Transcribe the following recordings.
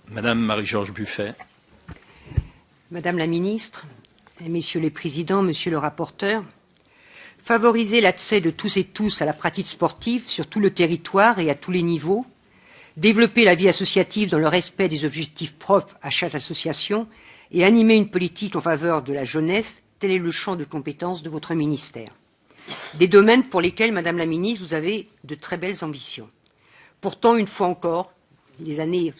Madame Marie-Georges Buffet. Madame la ministre, messieurs les présidents, monsieur le rapporteur, favoriser l'accès de tous et tous à la pratique sportive sur tout le territoire et à tous les niveaux, développer la vie associative dans le respect des objectifs propres à chaque association et animer une politique en faveur de la jeunesse, tel est le champ de compétences de votre ministère. Des domaines pour lesquels, Madame la ministre, vous avez de très belles ambitions. Pourtant, une fois encore, les années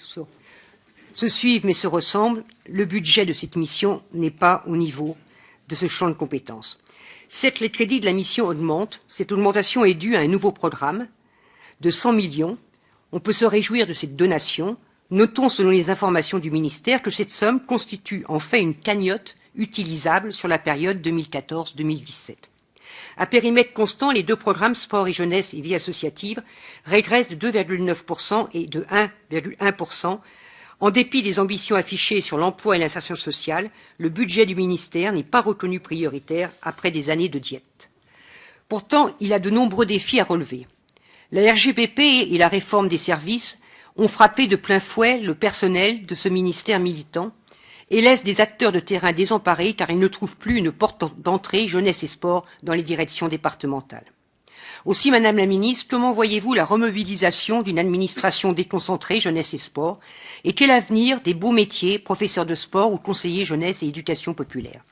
se suivent mais se ressemblent, le budget de cette mission n'est pas au niveau de ce champ de compétences. Certes, les crédits de la mission augmentent. Cette augmentation est due à un nouveau programme de 100 millions. On peut se réjouir de cette donation. Notons, selon les informations du ministère, que cette somme constitue en fait une cagnotte utilisable sur la période 2014-2017. À périmètre constant, les deux programmes sport et jeunesse et vie associative régressent de 2,9% et de 1,1%. En dépit des ambitions affichées sur l'emploi et l'insertion sociale, le budget du ministère n'est pas reconnu prioritaire après des années de diète. Pourtant, il a de nombreux défis à relever. La RGPP et la réforme des services ont frappé de plein fouet le personnel de ce ministère militant et laissent des acteurs de terrain désemparés car ils ne trouvent plus une porte d'entrée jeunesse et sport dans les directions départementales. Aussi, Madame la ministre, comment voyez-vous la remobilisation d'une administration déconcentrée jeunesse et sport et quel avenir des beaux métiers, professeurs de sport ou conseillers jeunesse et éducation populaire?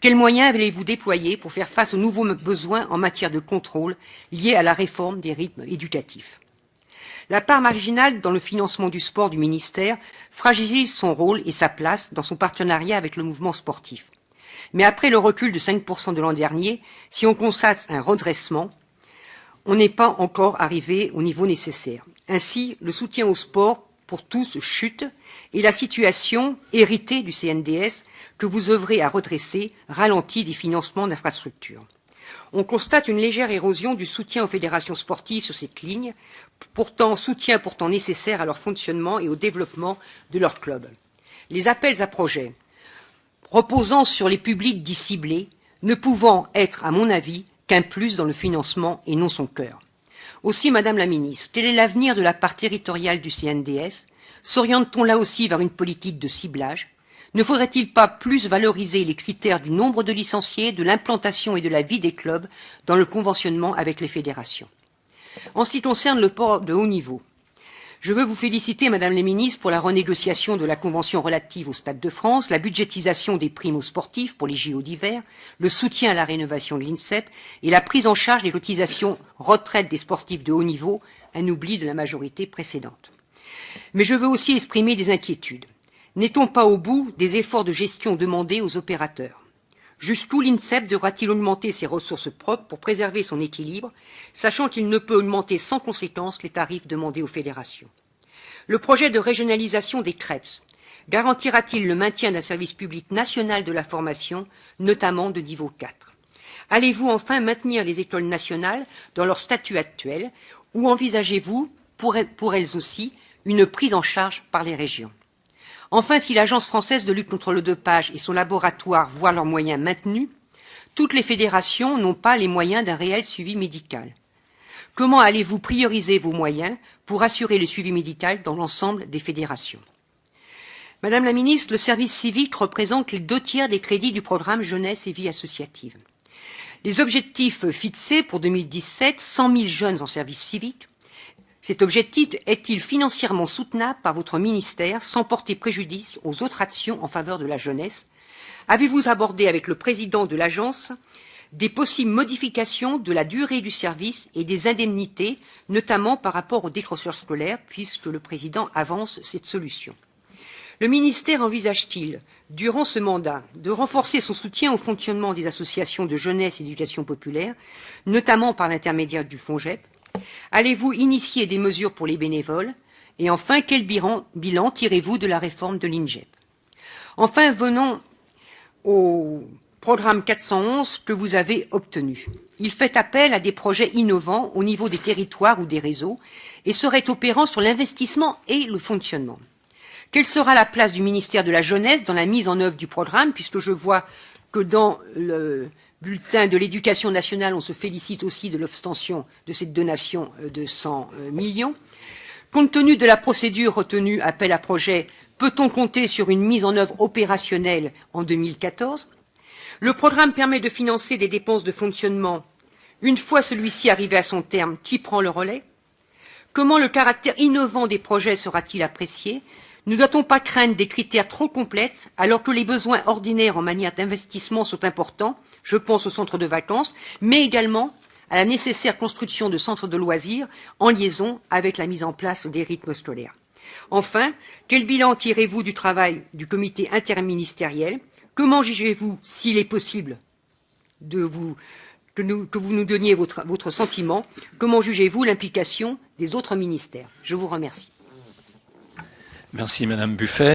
Quels moyens allez-vous déployer pour faire face aux nouveaux besoins en matière de contrôle liés à la réforme des rythmes éducatifs? La part marginale dans le financement du sport du ministère fragilise son rôle et sa place dans son partenariat avec le mouvement sportif. Mais après le recul de 5% de l'an dernier, si on constate un redressement, on n'est pas encore arrivé au niveau nécessaire. Ainsi, le soutien au sport pour tous chute et la situation héritée du CNDS que vous œuvrez à redresser ralentit des financements d'infrastructures. On constate une légère érosion du soutien aux fédérations sportives sur cette ligne, soutien pourtant nécessaire à leur fonctionnement et au développement de leurs clubs. Les appels à projets reposant sur les publics dits ciblés ne pouvant être, à mon avis, qu'un plus dans le financement et non son cœur. Aussi, Madame la ministre, quel est l'avenir de la part territoriale du CNDS? S'oriente-t-on là aussi vers une politique de ciblage? Ne faudrait-il pas plus valoriser les critères du nombre de licenciés, de l'implantation et de la vie des clubs dans le conventionnement avec les fédérations? En ce qui concerne le sport de haut niveau, je veux vous féliciter, Madame la ministre, pour la renégociation de la convention relative au Stade de France, la budgétisation des primes aux sportifs pour les JO d'hiver, le soutien à la rénovation de l'INSEP et la prise en charge des cotisations retraite des sportifs de haut niveau, un oubli de la majorité précédente. Mais je veux aussi exprimer des inquiétudes. N'est-on pas au bout des efforts de gestion demandés aux opérateurs? Jusqu'où l'INSEP devra-t-il augmenter ses ressources propres pour préserver son équilibre, sachant qu'il ne peut augmenter sans conséquence les tarifs demandés aux fédérations? Le projet de régionalisation des CREPS garantira-t-il le maintien d'un service public national de la formation, notamment de niveau 4? Allez-vous enfin maintenir les écoles nationales dans leur statut actuel ou envisagez-vous, pour elles aussi, une prise en charge par les régions? Enfin, si l'Agence française de lutte contre le dopage et son laboratoire voient leurs moyens maintenus, toutes les fédérations n'ont pas les moyens d'un réel suivi médical. Comment allez-vous prioriser vos moyens pour assurer le suivi médical dans l'ensemble des fédérations? Madame la ministre, le service civique représente les 2/3 des crédits du programme Jeunesse et vie associative. Les objectifs fixés pour 2017, 100 000 jeunes en service civique, cet objectif est-il financièrement soutenable par votre ministère sans porter préjudice aux autres actions en faveur de la jeunesse? Avez-vous abordé avec le président de l'agence des possibles modifications de la durée du service et des indemnités, notamment par rapport aux décrocheurs scolaires, puisque le président avance cette solution? Le ministère envisage-t-il, durant ce mandat, de renforcer son soutien au fonctionnement des associations de jeunesse et d'éducation populaire, notamment par l'intermédiaire du FONJEP? Allez-vous initier des mesures pour les bénévoles? Et enfin, quel bilan tirez-vous de la réforme de l'INGEP? Enfin, venons au programme 411 que vous avez obtenu. Il fait appel à des projets innovants au niveau des territoires ou des réseaux et serait opérant sur l'investissement et le fonctionnement. Quelle sera la place du ministère de la Jeunesse dans la mise en œuvre du programme, puisque je vois que dans le bulletin de l'éducation nationale, on se félicite aussi de l'obtention de cette donation de 100 millions. Compte tenu de la procédure retenue appel à projet Peut-on compter sur une mise en œuvre opérationnelle en 2014? Le programme permet de financer des dépenses de fonctionnement. Une fois celui-ci arrivé à son terme, qui prend le relais? Comment le caractère innovant des projets sera-t-il apprécié? Ne doit-on pas craindre des critères trop complexes alors que les besoins ordinaires en matière d'investissement sont importants? Je pense aux centres de vacances, mais également à la nécessaire construction de centres de loisirs en liaison avec la mise en place des rythmes scolaires. Enfin, quel bilan tirez-vous du travail du comité interministériel? Comment jugez-vous s'il est possible que vous nous donniez votre sentiment? Comment jugez-vous l'implication des autres ministères? Je vous remercie. Merci Madame Buffet.